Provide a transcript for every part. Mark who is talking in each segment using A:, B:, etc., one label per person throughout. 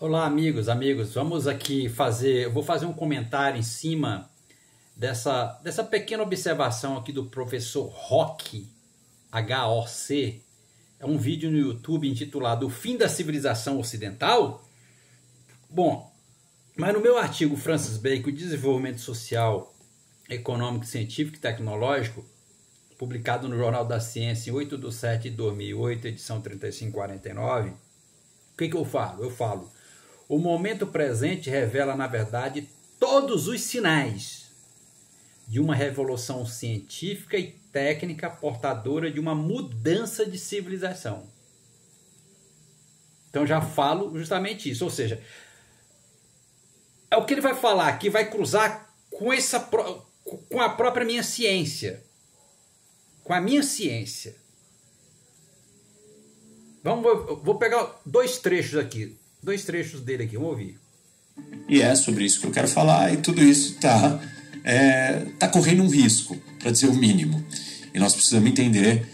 A: Olá, amigos, vamos aqui eu vou fazer um comentário em cima dessa pequena observação aqui do professor Rock, H-O-C. É um vídeo no YouTube intitulado O Fim da Civilização Ocidental. Bom, mas no meu artigo Francis Bacon, Desenvolvimento Social, Econômico, Científico e Tecnológico, publicado no Jornal da Ciência em 8/7/2008, edição 3549, o que eu falo? Eu falo: o momento presente revela, na verdade, todos os sinais de uma revolução científica e técnica portadora de uma mudança de civilização. Então já falo justamente isso, ou seja, é o que ele vai falar, que vai cruzar com a própria minha ciência. Com a minha ciência. Vou pegar dois trechos dele aqui, vamos ouvir.
B: E é sobre isso que eu quero falar, e tudo isso tá correndo um risco, para dizer o mínimo. E nós precisamos entender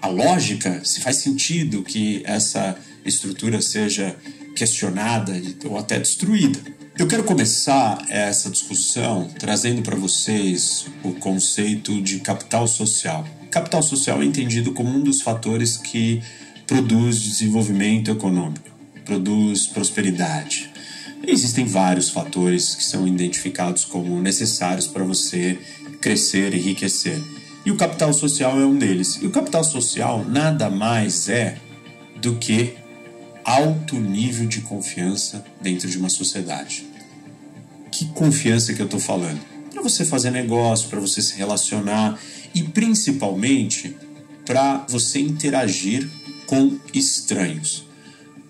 B: a lógica, se faz sentido que essa estrutura seja questionada ou até destruída. Eu quero começar essa discussão trazendo para vocês o conceito de capital social. Capital social é entendido como um dos fatores que produz desenvolvimento econômico, produz prosperidade. Existem vários fatores que são identificados como necessários para você crescer e enriquecer. E o capital social é um deles. E o capital social nada mais é do que alto nível de confiança dentro de uma sociedade. Que confiança que eu estou falando? Para você fazer negócio, para você se relacionar e principalmente para você interagir com estranhos.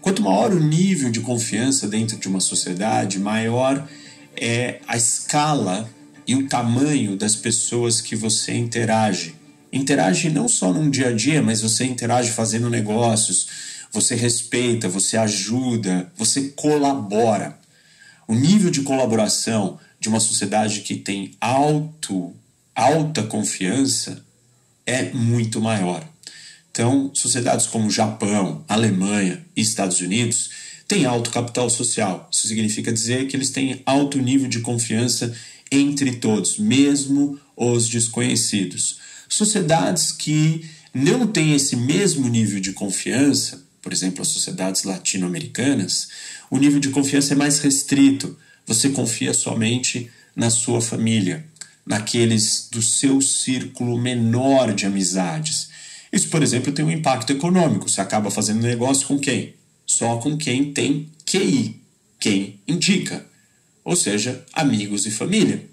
B: Quanto maior o nível de confiança dentro de uma sociedade, maior é a escala e o tamanho das pessoas que você interage. Interage não só num dia a dia, mas você interage fazendo negócios, você respeita, você ajuda, você colabora. O nível de colaboração de uma sociedade que tem alta confiança é muito maior. Então, sociedades como Japão, Alemanha e Estados Unidos têm alto capital social. Isso significa dizer que eles têm alto nível de confiança entre todos, mesmo os desconhecidos. Sociedades que não têm esse mesmo nível de confiança, por exemplo, as sociedades latino-americanas, o nível de confiança é mais restrito. Você confia somente na sua família, naqueles do seu círculo menor de amizades. Isso, por exemplo, tem um impacto econômico. Você acaba fazendo negócio com quem? Só com quem tem QI, quem indica, ou seja, amigos e família.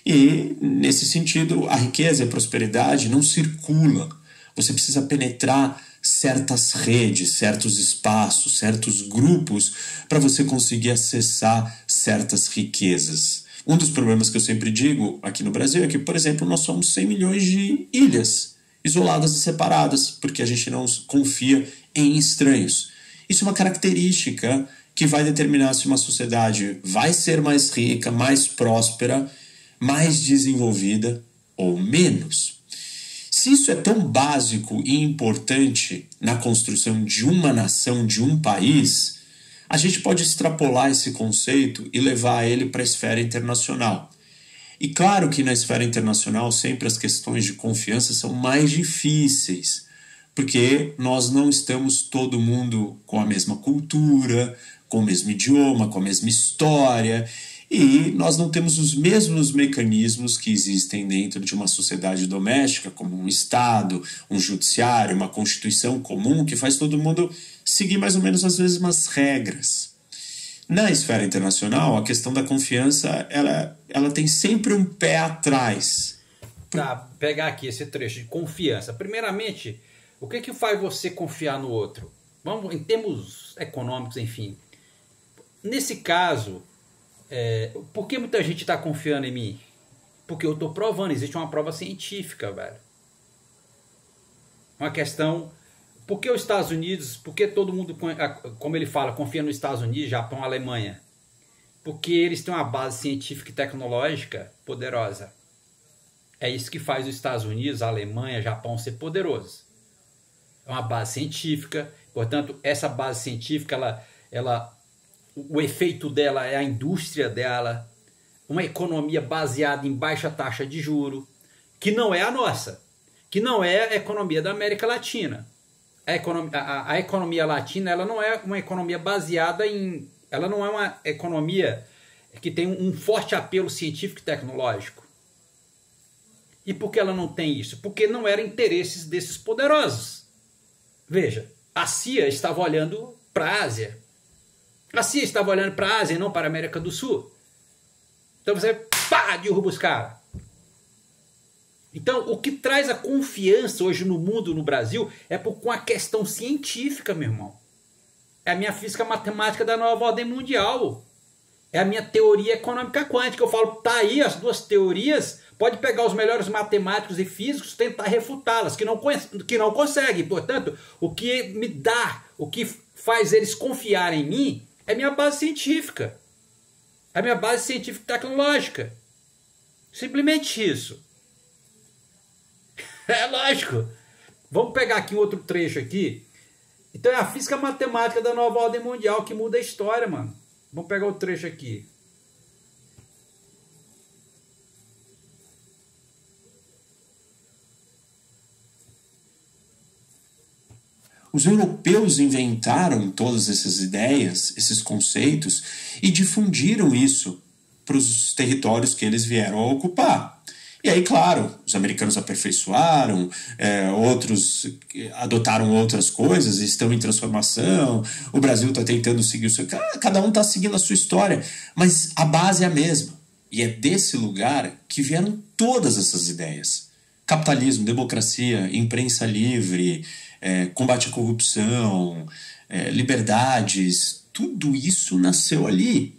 B: E, nesse sentido, a riqueza e a prosperidade não circulam. Você precisa penetrar certas redes, certos espaços, certos grupos para você conseguir acessar certas riquezas. Um dos problemas que eu sempre digo aqui no Brasil é que, por exemplo, nós somos 100 milhões de ilhas isoladas e separadas, porque a gente não confia em estranhos. Isso é uma característica que vai determinar se uma sociedade vai ser mais rica, mais próspera, mais desenvolvida ou menos. Se isso é tão básico e importante na construção de uma nação, de um país, a gente pode extrapolar esse conceito e levar ele para a esfera internacional. E claro que na esfera internacional sempre as questões de confiança são mais difíceis, porque nós não estamos todo mundo com a mesma cultura, com o mesmo idioma, com a mesma história, e nós não temos os mesmos mecanismos que existem dentro de uma sociedade doméstica, como um Estado, um judiciário, uma constituição comum que faz todo mundo seguir mais ou menos as mesmas regras. Na esfera internacional, a questão da confiança ela tem sempre um pé atrás.
A: Tá, pegar aqui esse trecho de confiança. Primeiramente, o que faz você confiar no outro? Vamos, em termos econômicos, enfim. Nesse caso, por que muita gente está confiando em mim? Porque eu estou provando, existe uma prova científica, velho. Uma questão, por que os Estados Unidos, por que todo mundo, como ele fala, confia nos Estados Unidos, Japão, Alemanha? Porque eles têm uma base científica e tecnológica poderosa. É isso que faz os Estados Unidos, a Alemanha, Japão ser poderosos. É uma base científica, portanto, essa base científica, ela o efeito dela é a indústria dela, uma economia baseada em baixa taxa de juro, que não é a nossa, que não é a economia da América Latina. A economia latina, ela não é uma economia baseada em... Ela não é uma economia que tem um forte apelo científico e tecnológico. E por que ela não tem isso? Porque não eram interesses desses poderosos. Veja, a CIA estava olhando para a Ásia. A CIA estava olhando para a Ásia e não para a América do Sul. Então você, pá, derruba os caras. Então, o que traz a confiança hoje no mundo, no Brasil, é com a questão científica, meu irmão. É a minha física matemática da nova ordem mundial. É a minha teoria econômica quântica. Eu falo, tá aí as duas teorias, pode pegar os melhores matemáticos e físicos, tentar refutá-las, que não conseguem. Portanto, o que me dá, o que faz eles confiarem em mim, é minha base científica. É a minha base científica e tecnológica. Simplesmente isso. É lógico. Vamos pegar aqui outro trecho aqui. Então é a física matemática da nova ordem mundial que muda a história, mano. Vamos pegar o trecho aqui.
B: Os europeus inventaram todas essas ideias, esses conceitos, e difundiram isso para os territórios que eles vieram a ocupar. E aí, claro, os americanos aperfeiçoaram, outros adotaram outras coisas, estão em transformação, o Brasil está tentando seguir o seu... Cada um está seguindo a sua história, mas a base é a mesma. E é desse lugar que vieram todas essas ideias. Capitalismo, democracia, imprensa livre, combate à corrupção, liberdades, tudo isso nasceu ali.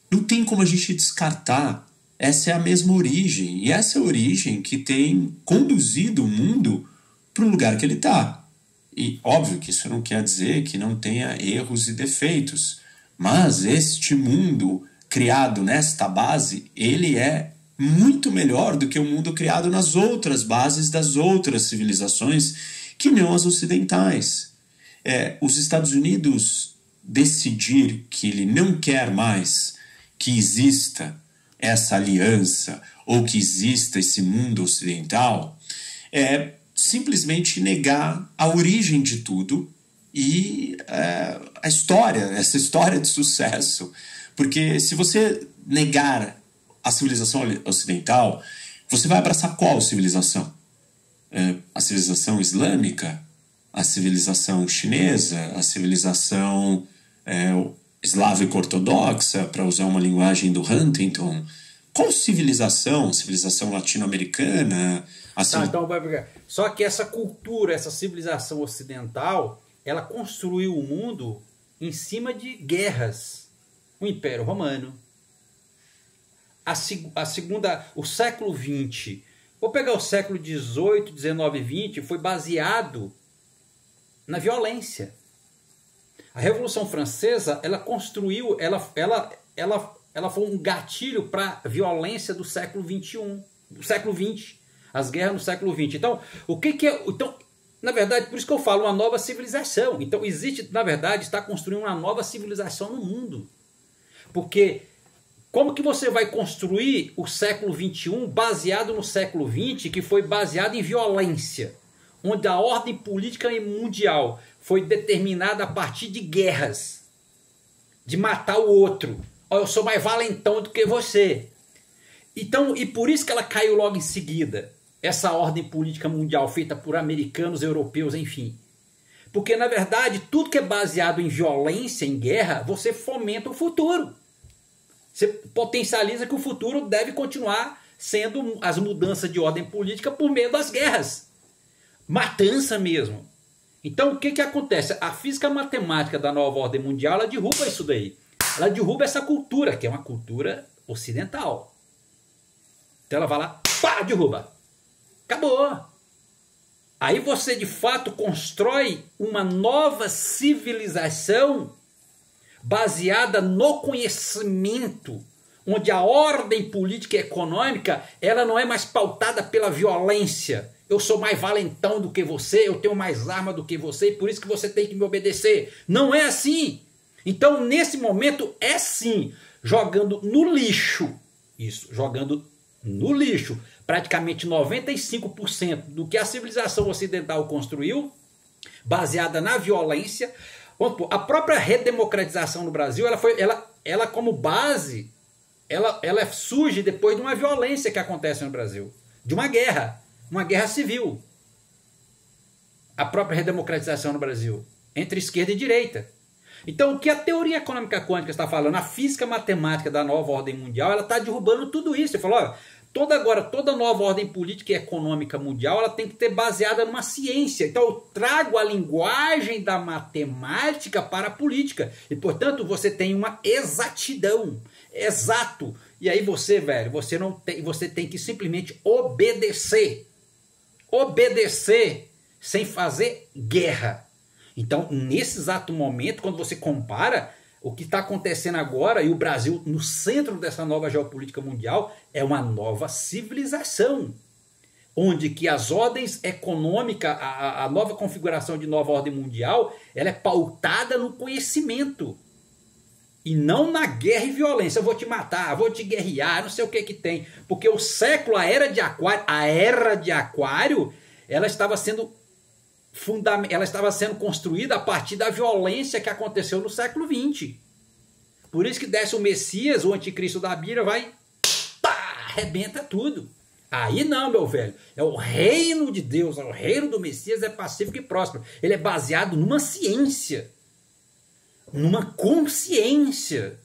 B: Não tem como a gente descartar. Essa é a mesma origem, e essa é a origem que tem conduzido o mundo para o lugar que ele está. E óbvio que isso não quer dizer que não tenha erros e defeitos, mas este mundo criado nesta base, ele é muito melhor do que o mundo criado nas outras bases das outras civilizações que não as ocidentais. Os Estados Unidos decidir que ele não quer mais que exista essa aliança ou que exista esse mundo ocidental é simplesmente negar a origem de tudo e essa história de sucesso. Porque se você negar a civilização ocidental, você vai abraçar qual civilização? A civilização islâmica? A civilização chinesa? A civilização eslávica ortodoxa, para usar uma linguagem do Huntington? Qual civilização? Civilização latino-americana?
A: Então, só que essa cultura, essa civilização ocidental, ela construiu o mundo em cima de guerras. O Império Romano, o século XX, vou pegar o século XVIII, XIX e XX, foi baseado na violência. A Revolução Francesa, ela construiu, ela foi um gatilho para a violência do século XXI, do século XX, as guerras no século XX. Então, o que é... Então, na verdade, por isso que eu falo uma nova civilização. Então, existe, na verdade, está construindo uma nova civilização no mundo. Porque como que você vai construir o século XXI baseado no século XX, que foi baseado em violência, onde a ordem política mundial foi determinada a partir de guerras, de matar o outro. Eu sou mais valentão do que você. Então, e por isso que ela caiu logo em seguida, essa ordem política mundial feita por americanos, europeus, enfim. Porque, na verdade, tudo que é baseado em violência, em guerra, você fomenta o futuro. Você potencializa que o futuro deve continuar sendo as mudanças de ordem política por meio das guerras. Matança mesmo. Então, o que acontece? A física matemática da nova ordem mundial, ela derruba isso daí. Ela derruba essa cultura, que é uma cultura ocidental. Então ela vai lá, pá, derruba. Acabou. Aí você, de fato, constrói uma nova civilização baseada no conhecimento, onde a ordem política e econômica, ela não é mais pautada pela violência. Eu sou mais valentão do que você, eu tenho mais arma do que você, e por isso que você tem que me obedecer. Não é assim. Então, nesse momento, é sim, jogando no lixo, isso, jogando no lixo, praticamente 95% do que a civilização ocidental construiu, baseada na violência. A própria redemocratização no Brasil, ela como base, ela surge depois de uma violência que acontece no Brasil, de uma guerra civil. A própria redemocratização no Brasil, entre esquerda e direita. Então, o que a teoria econômica quântica está falando, a física matemática da nova ordem mundial, ela está derrubando tudo isso. Ele falou, olha, toda nova ordem política e econômica mundial, ela tem que ter baseada numa ciência. Então, eu trago a linguagem da matemática para a política. E, portanto, você tem uma exatidão. Exato. E aí você, velho, você tem que simplesmente obedecer. Obedecer sem fazer guerra. Então, nesse exato momento, quando você compara o que está acontecendo agora e o Brasil no centro dessa nova geopolítica mundial, é uma nova civilização, onde que as ordens econômicas, a nova configuração de nova ordem mundial, ela é pautada no conhecimento e não na guerra e violência. Eu vou te matar, vou te guerrear, não sei o que tem, porque o século, a era de Aquário, ela estava sendo construída a partir da violência que aconteceu no século XX. Por isso que desce o Messias, o anticristo da Bíblia, vai, arrebenta tudo. Aí não, meu velho, é o reino de Deus, o reino do Messias é pacífico e próspero. Ele é baseado numa ciência, numa consciência,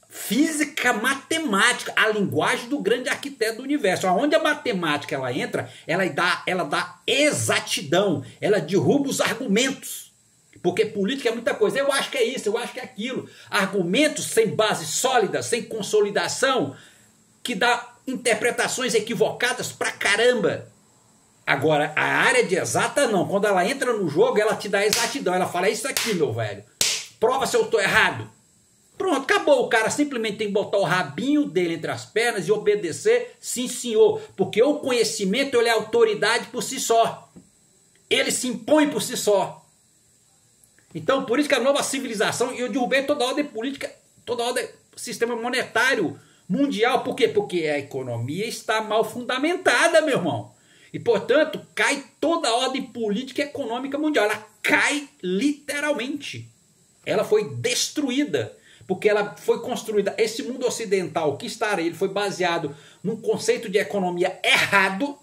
A: física, matemática, a linguagem do grande arquiteto do universo. Onde a matemática ela entra, ela dá exatidão, ela derruba os argumentos. Porque política é muita coisa. Eu acho que é isso, eu acho que é aquilo. Argumentos sem base sólida, sem consolidação, que dá interpretações equivocadas pra caramba. Agora, a área de exata não. Quando ela entra no jogo, ela te dá exatidão. Ela fala, é isso aqui, meu velho. Prova se eu estou errado. Pronto, acabou. O cara simplesmente tem que botar o rabinho dele entre as pernas e obedecer, sim senhor. Porque o conhecimento, ele é autoridade por si só. Ele se impõe por si só. Então, por isso que a nova civilização, eu derrubei toda a ordem política, toda a ordem, sistema monetário mundial. Por quê? Porque a economia está mal fundamentada, meu irmão. E, portanto, cai toda a ordem política e econômica mundial. Ela cai literalmente. Ela foi destruída. Porque ela foi construída, esse mundo ocidental que está aí, ele foi baseado num conceito de economia errado.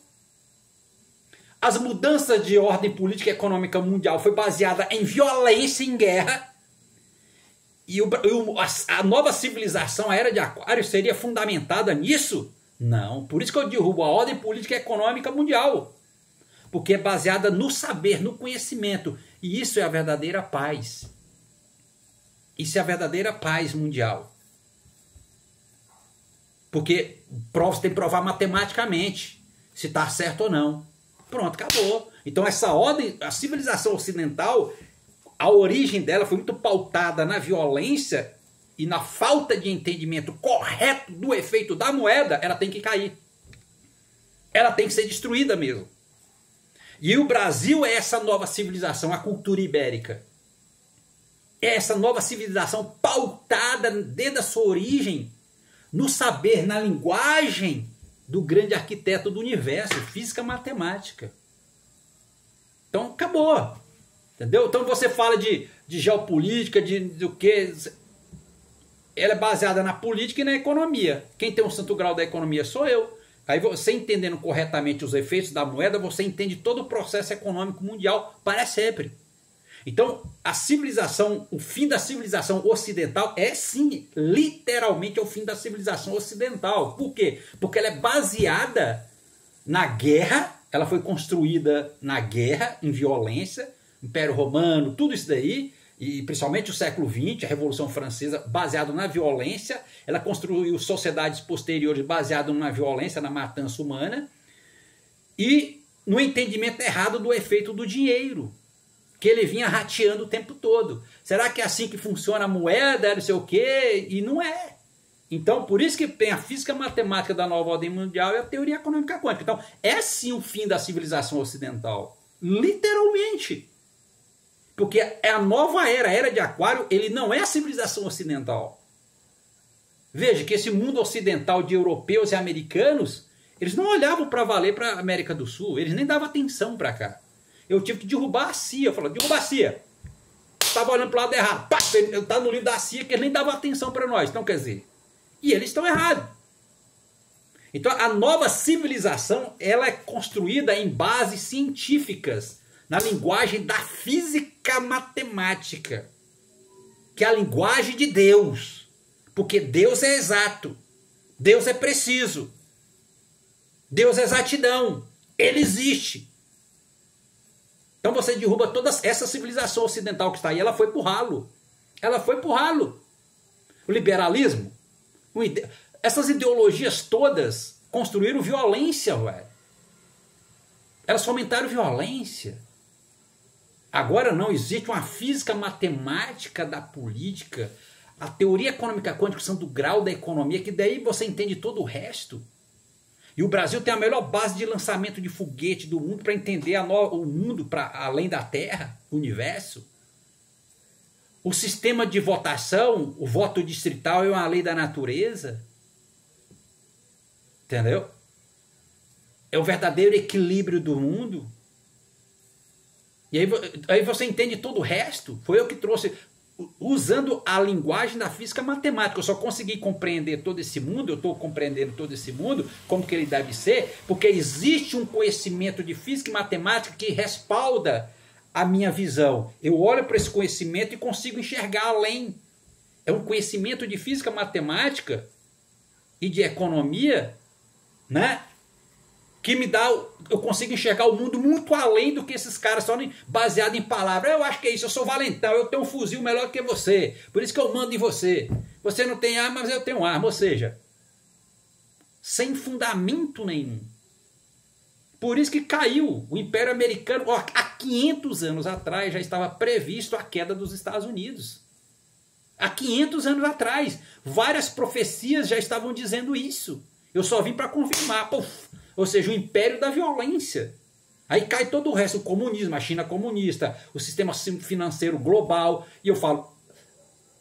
A: As mudanças de ordem política e econômica mundial foi baseada em violência e em guerra. E a nova civilização, a era de Aquário, seria fundamentada nisso? Não. Por isso que eu derrubo a ordem política e econômica mundial. Porque é baseada no saber, no conhecimento. E isso é a verdadeira paz. Isso é a verdadeira paz mundial. Porque você tem que provar matematicamente se está certo ou não. Pronto, acabou. Então essa ordem, a civilização ocidental, a origem dela foi muito pautada na violência e na falta de entendimento correto do efeito da moeda. Ela tem que cair. Ela tem que ser destruída mesmo. E o Brasil é essa nova civilização, a cultura ibérica. É essa nova civilização pautada desde a sua origem no saber, na linguagem do grande arquiteto do universo, física matemática. Então acabou. Entendeu? Então você fala de geopolítica, do que. Ela é baseada na política e na economia. Quem tem um santo grau da economia sou eu. Aí você entendendo corretamente os efeitos da moeda, você entende todo o processo econômico mundial para sempre. Então, a civilização, o fim da civilização ocidental é sim, literalmente é o fim da civilização ocidental. Por quê? Porque ela é baseada na guerra, ela foi construída na guerra, em violência, Império Romano, tudo isso daí, e principalmente o século XX, a Revolução Francesa, baseado na violência. Ela construiu sociedades posteriores baseadas na violência, na matança humana, e no entendimento errado do efeito do dinheiro, que ele vinha rateando o tempo todo. Será que é assim que funciona a moeda, não sei o quê? E não é. Então, por isso que tem a física matemática da nova ordem mundial e a teoria econômica quântica. Então, é sim o fim da civilização ocidental. Literalmente. Porque é a nova era, a era de Aquário, ele não é a civilização ocidental. Veja que esse mundo ocidental de europeus e americanos, eles não olhavam para valer para a América do Sul, eles nem davam atenção para cá. Eu tive que derrubar a CIA, eu falei, derruba a CIA. Estava olhando para o lado errado. Pá, tá no livro da CIA que eles nem davam atenção para nós. Então, quer dizer, e eles estão errados. Então, a nova civilização, ela é construída em bases científicas, na linguagem da física matemática, que é a linguagem de Deus. Porque Deus é exato, Deus é preciso, Deus é exatidão, Ele existe. Então você derruba toda essa civilização ocidental que está aí, ela foi pro ralo. Ela foi pro ralo. O liberalismo, essas ideologias todas construíram violência, velho. Elas fomentaram violência. Agora não, existe uma física matemática da política, a teoria econômica quântica são do grau da economia, que daí você entende todo o resto. E o Brasil tem a melhor base de lançamento de foguete do mundo para entender o mundo para além da Terra, o universo. O sistema de votação, o voto distrital é uma lei da natureza. Entendeu? É o verdadeiro equilíbrio do mundo. E aí você entende todo o resto. Foi eu que trouxe, usando a linguagem da física matemática. Eu só consegui compreender todo esse mundo, eu estou compreendendo todo esse mundo, como que ele deve ser, porque existe um conhecimento de física e matemática que respalda a minha visão. Eu olho para esse conhecimento e consigo enxergar além. É um conhecimento de física matemática e de economia, né? Que me dá, eu consigo enxergar o mundo muito além do que esses caras só baseado em palavras. Eu acho que é isso, eu sou valentão, eu tenho um fuzil melhor que você, por isso que eu mando em você. Você não tem arma, mas eu tenho arma, ou seja, sem fundamento nenhum. Por isso que caiu o Império Americano. Ó, há 500 anos atrás já estava previsto a queda dos Estados Unidos. Há 500 anos atrás, várias profecias já estavam dizendo isso. Eu só vim para confirmar, puf. Ou seja, o império da violência. Aí cai todo o resto, o comunismo, a China comunista, o sistema financeiro global. E eu falo,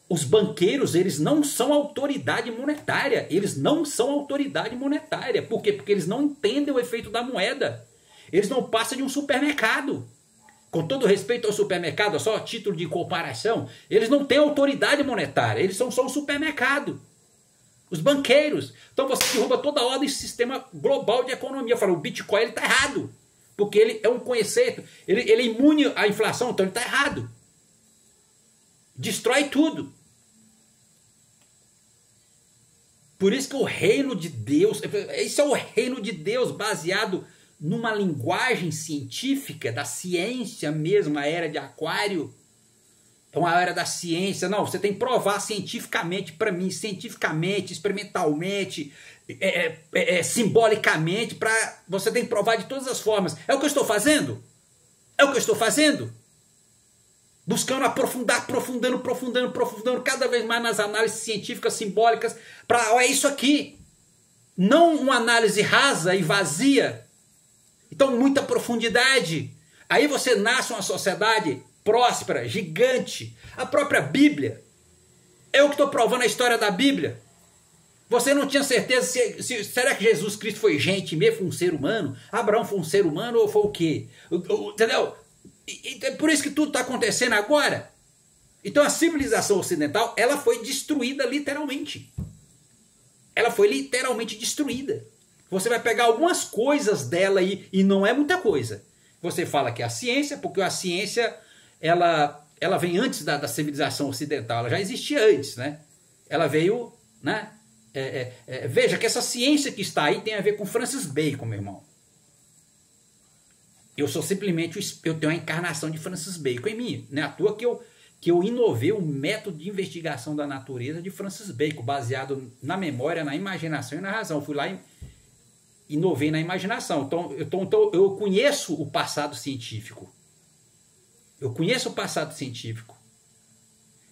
A: os banqueiros, eles não são autoridade monetária. Eles não são autoridade monetária. Por quê? Porque eles não entendem o efeito da moeda. Eles não passam de um supermercado. Com todo respeito ao supermercado, é só a título de comparação, eles não têm autoridade monetária. Eles são só um supermercado. Os banqueiros. Então você derruba toda a ordem e sistema global de economia. Eu falo, o Bitcoin está errado. Porque ele é um conceito. Ele é imune à inflação, então ele está errado. Destrói tudo. Por isso que o reino de Deus, esse é o reino de Deus baseado numa linguagem científica, da ciência mesmo, a era de Aquário. É uma era da ciência. Não, você tem que provar cientificamente para mim, cientificamente, experimentalmente, simbolicamente, você tem que provar de todas as formas. É o que eu estou fazendo? É o que eu estou fazendo? Buscando aprofundar, aprofundando cada vez mais nas análises científicas, simbólicas, é isso aqui. Não uma análise rasa e vazia. Então, muita profundidade. Aí você nasce uma sociedade próspera, gigante. A própria Bíblia. Eu que estou provando a história da Bíblia. Você não tinha certeza será que Jesus Cristo foi gente mesmo, foi um ser humano? Abraão foi um ser humano ou foi o quê? Entendeu? É por isso que tudo está acontecendo agora. Então a civilização ocidental, ela foi destruída literalmente. Ela foi literalmente destruída. Você vai pegar algumas coisas dela aí, e não é muita coisa. Você fala que é a ciência, porque a ciência ela vem antes da civilização ocidental, ela já existia antes, né? Ela veio, né? Veja que essa ciência que está aí tem a ver com Francis Bacon, meu irmão. Eu sou simplesmente, eu tenho a encarnação de Francis Bacon em mim. Não é à toa que eu inovei o método de investigação da natureza de Francis Bacon, baseado na memória, na imaginação e na razão. Fui lá e inovei na imaginação. Então eu conheço o passado científico. Eu conheço o passado científico.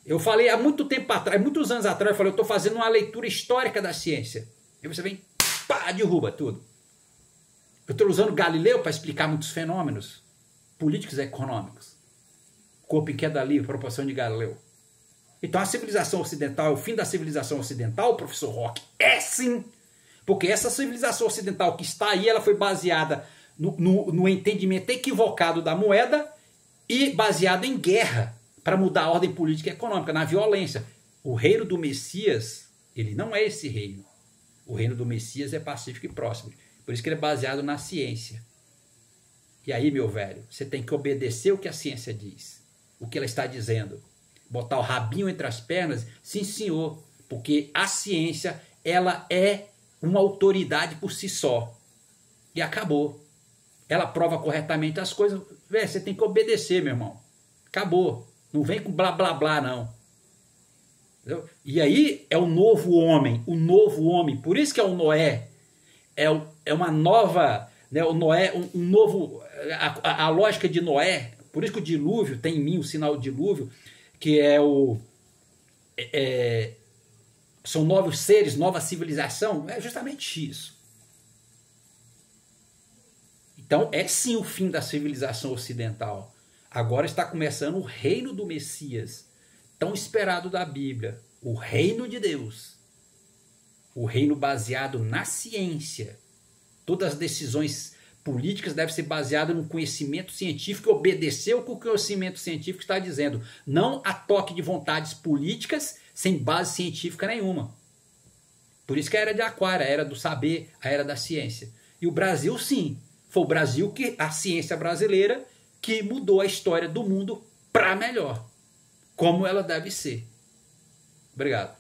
A: Eu falei há muito tempo atrás, muitos anos atrás, eu falei, eu estou fazendo uma leitura histórica da ciência. Aí você vem, pá, derruba tudo. Eu estou usando Galileu para explicar muitos fenômenos políticos e econômicos. corpo em queda livre, proporção de Galileu. Então a civilização ocidental, o fim da civilização ocidental, professor Roque, é sim. Porque essa civilização ocidental que está aí, ela foi baseada no entendimento equivocado da moeda e baseada em guerra para mudar a ordem política e econômica, na violência. O reino do Messias, ele não é esse reino. O reino do Messias é pacífico e próximo. Por isso que ele é baseado na ciência. E aí, meu velho, você tem que obedecer o que a ciência diz. O que ela está dizendo. Botar o rabinho entre as pernas? Sim, senhor. Porque a ciência, ela é uma autoridade por si só. E acabou. Ela prova corretamente as coisas. Velho, você tem que obedecer, meu irmão. Acabou. Não vem com blá, blá, blá, não. Entendeu? E aí é o novo homem. O novo homem. Por isso que é o Noé. É uma nova... Né, o Noé, um novo... A lógica de Noé. Por isso que o dilúvio, tem em mim o sinal do dilúvio, que é o... são novos seres, nova civilização. É justamente isso. Então, é sim o fim da civilização ocidental. Agora está começando o reino do Messias, tão esperado da Bíblia. O reino de Deus. O reino baseado na ciência. Todas as decisões políticas devem ser baseadas no conhecimento científico e obedecer o que o conhecimento científico está dizendo. Não a toque de vontades políticas sem base científica nenhuma. Por isso que a era de Aquário, a era do saber, a era da ciência. E o Brasil, sim. Foi o Brasil, a ciência brasileira, que mudou a história do mundo para melhor. Como ela deve ser. Obrigado.